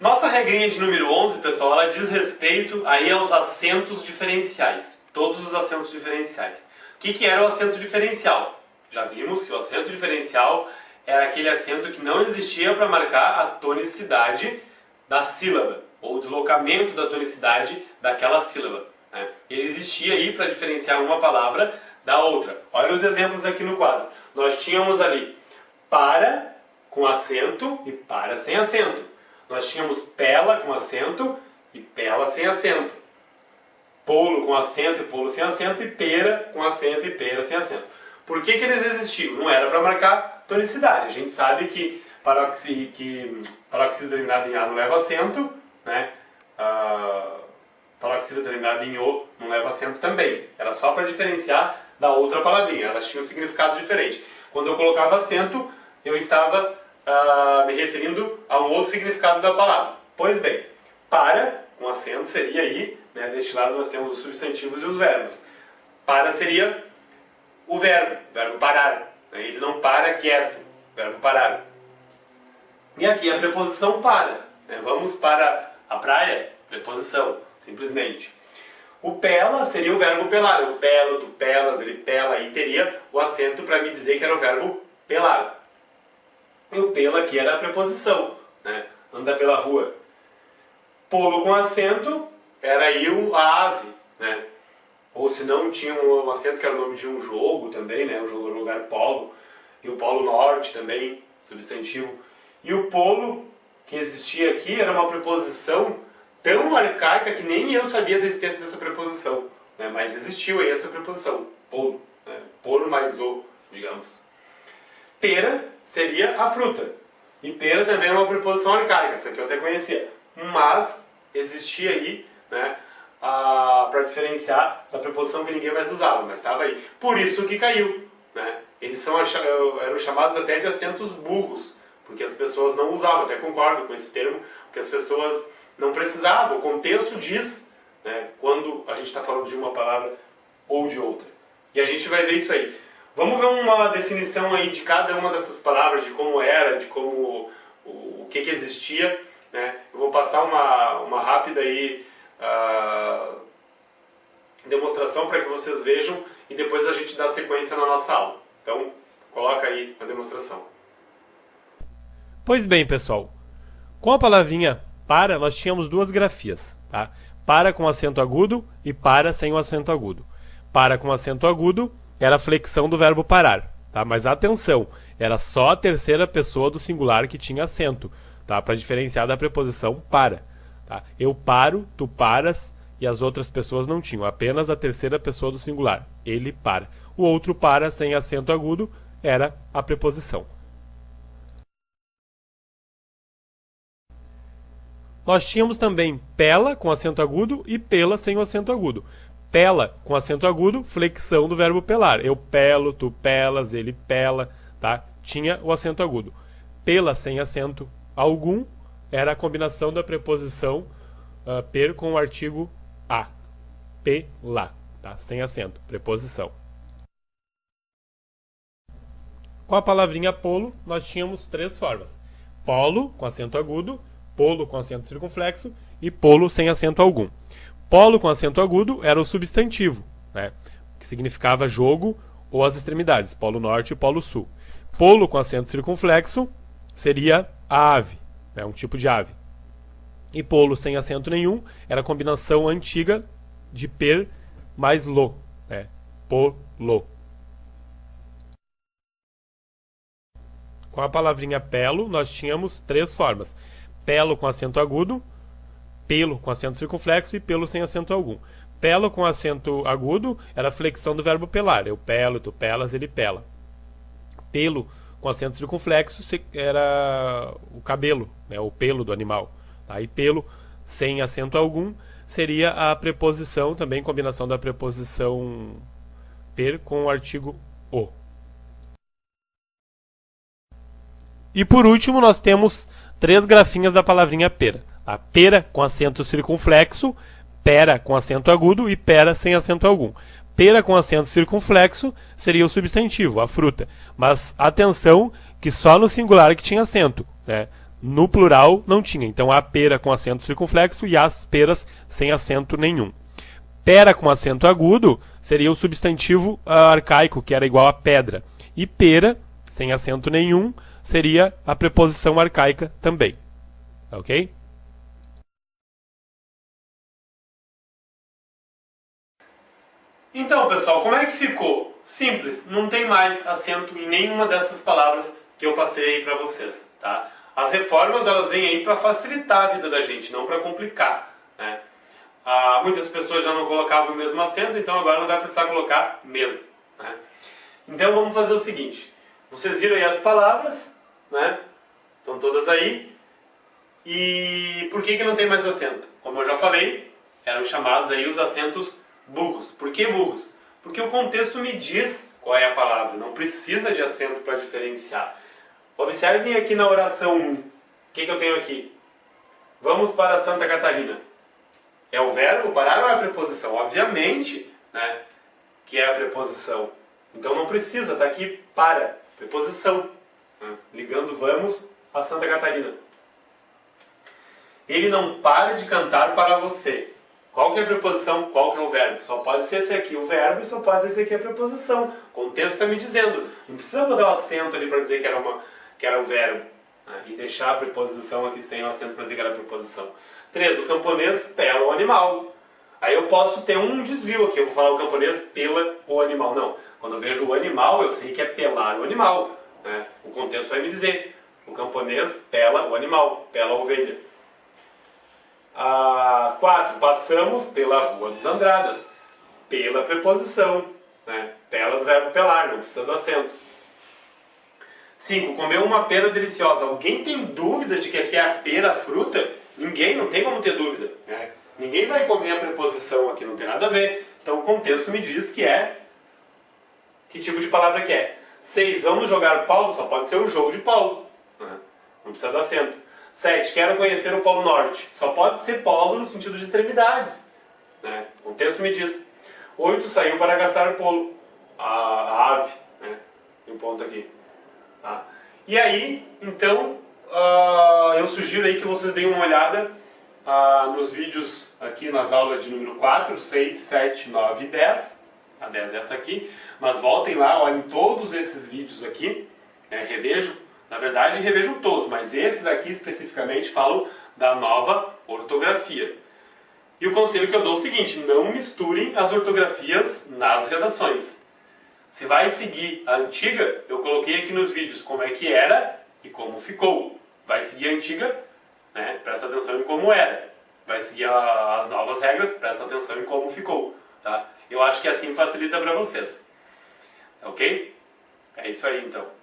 Nossa regrinha de número 11, pessoal, ela diz respeito aí aos acentos diferenciais. Todos os acentos diferenciais. O que era o acento diferencial? Já vimos que o acento diferencial era aquele acento que não existia para marcar a tonicidade da sílaba, ou o deslocamento da tonicidade daquela sílaba, né? Ele existia aí para diferenciar uma palavra da outra. Olha os exemplos aqui no quadro. Nós tínhamos ali para com acento e para sem acento. Nós tínhamos pela com acento e pela sem acento. Polo com acento e polo sem acento. E pera com acento e pera sem acento. Por que eles existiam? Não era para marcar tonicidade. A gente sabe que paroxítono terminado em A não leva acento, né? Paroxítono terminado em O não leva acento também. Era só para diferenciar da outra palavrinha. Elas tinham significados diferentes. Quando eu colocava acento, eu estava me referindo a um outro significado da palavra. Pois bem, para, com acento, seria aí, né, deste lado nós temos os substantivos e os verbos. Para seria o verbo parar. Né? Ele não para quieto, verbo parar. E aqui a preposição para. Né? Vamos para a praia, preposição, simplesmente. O pela seria o verbo pelar. Eu pelo, tu pelas, ele pela. Aí teria o acento para me dizer que era o verbo pelar. E o pelo aqui era a preposição, né? Anda pela rua. Polo com acento era aí a ave, né? Ou se não, tinha um acento que era o nome de um jogo também, né? O jogo no lugar polo. E o polo norte também, substantivo. E o polo que existia aqui era uma preposição tão arcaica que nem eu sabia da existência dessa preposição, né? Mas existiu aí essa preposição, polo, né? Polo mais o, digamos. Pera seria a fruta. E pera também é uma preposição arcaica, essa aqui eu até conhecia. Mas existia aí, né, para diferenciar da preposição que ninguém mais usava, mas estava aí. Por isso que caiu, né? Eles eram chamados até de acentos burros, porque as pessoas não usavam, até concordo com esse termo, porque as pessoas não precisavam. O contexto diz, né, quando a gente está falando de uma palavra ou de outra. E a gente vai ver isso aí. Vamos ver uma definição aí de cada uma dessas palavras, de como era, de como o que existia, né? Eu vou passar uma rápida aí, demonstração para que vocês vejam e depois a gente dá sequência na nossa aula. Então, coloca aí a demonstração. Pois bem, pessoal, com a palavrinha para, nós tínhamos duas grafias, tá? Para com acento agudo e para sem o acento agudo. Para com acento agudo era a flexão do verbo parar, tá? Mas atenção, era só a terceira pessoa do singular que tinha acento, tá? Para diferenciar da preposição para, tá? Eu paro, tu paras e as outras pessoas não tinham, apenas a terceira pessoa do singular, ele para. O outro para sem acento agudo era a preposição. Nós tínhamos também pela com acento agudo e pela sem o acento agudo. Pela com acento agudo, flexão do verbo pelar. Eu pelo, tu pelas, ele pela, tá? Tinha o acento agudo. Pela sem acento algum era a combinação da preposição per com o artigo a. Pela, tá? Sem acento, preposição. Com a palavrinha polo, nós tínhamos três formas. Polo com acento agudo, polo com acento circunflexo e polo sem acento algum. Polo com acento agudo era o substantivo, né, que significava jogo ou as extremidades, polo norte e polo sul. Polo com acento circunflexo seria a ave, né, um tipo de ave. E polo sem acento nenhum era a combinação antiga de per mais lo, né, polo. Com a palavrinha pelo, nós tínhamos três formas. Pelo com acento agudo, pelo com acento circunflexo e pelo sem acento algum. Pelo com acento agudo era a flexão do verbo pelar. Eu pelo, tu pelas, ele pela. Pelo com acento circunflexo era o cabelo, né, o pelo do animal. Tá? E pelo sem acento algum seria a preposição, também combinação da preposição per com o artigo o. E por último nós temos três grafinhas da palavrinha pera. A pera com acento circunflexo, pera com acento agudo e pera sem acento algum. Pera com acento circunflexo seria o substantivo, a fruta. Mas atenção que só no singular que tinha acento, né? No plural não tinha. Então a pera com acento circunflexo e as peras sem acento nenhum. Pera com acento agudo seria o substantivo arcaico, que era igual a pedra. E pera, sem acento nenhum, seria a preposição arcaica também. Ok? Então, pessoal, como é que ficou? Simples, não tem mais acento em nenhuma dessas palavras que eu passei aí para vocês, tá? As reformas, elas vêm aí para facilitar a vida da gente, não para complicar, né? Muitas pessoas já não colocavam o mesmo acento, então agora não vai precisar colocar mesmo, né? Então vamos fazer o seguinte, vocês viram aí as palavras, né? Estão todas aí. E por que não tem mais acento? Como eu já falei, eram chamados aí os acentos burros. Por que burros? Porque o contexto me diz qual é a palavra, não precisa de acento para diferenciar. Observem aqui na oração 1, o que eu tenho aqui? Vamos para Santa Catarina. É o verbo parar ou é a preposição? Obviamente, né, que é a preposição. Então não precisa, está aqui para, preposição. Né, ligando vamos a Santa Catarina. Ele não para de cantar para você. Qual que é a preposição? Qual que é o verbo? Só pode ser esse aqui o verbo e só pode ser esse aqui a preposição. O contexto está me dizendo. Não precisa botar o acento ali para dizer que era o verbo. Né? E deixar a preposição aqui sem o acento para dizer que era a preposição. 3. O camponês pela o animal. Aí eu posso ter um desvio aqui. Eu vou falar o camponês pela o animal. Não. Quando eu vejo o animal, eu sei que é pelar o animal. Né? O contexto vai me dizer. O camponês pela o animal. Pela a ovelha. 4. Passamos pela Rua dos Andradas. Pela preposição. Né? Pela do verbo pelar, não precisa do acento. 5. Comeu uma pera deliciosa. Alguém tem dúvida de que aqui é a pera, a fruta? Ninguém, não tem como ter dúvida. Né? Ninguém vai comer a preposição aqui, não tem nada a ver. Então o contexto me diz que é... Que tipo de palavra que é? 6. Vamos jogar Paulo? Só pode ser o jogo de Paulo. Né? Não precisa do acento. 7. Quero conhecer o Polo Norte. Só pode ser polo no sentido de extremidades. Né? O texto me diz. 8. Saiu para caçar polo. A ave. Né? Tem um ponto aqui. Tá? E aí, então, eu sugiro aí que vocês deem uma olhada nos vídeos aqui nas aulas de número 4, 6, 7, 9 e 10. A 10 é essa aqui. Mas voltem lá, olhem todos esses vídeos aqui. Revejam. Na verdade, revejam todos, mas esses aqui especificamente falam da nova ortografia. E o conselho que eu dou é o seguinte, não misturem as ortografias nas redações. Se vai seguir a antiga, eu coloquei aqui nos vídeos como é que era e como ficou. Vai seguir a antiga, né? Presta atenção em como era. Vai seguir as novas regras, presta atenção em como ficou. Tá? Eu acho que assim facilita para vocês. Ok? É isso aí então.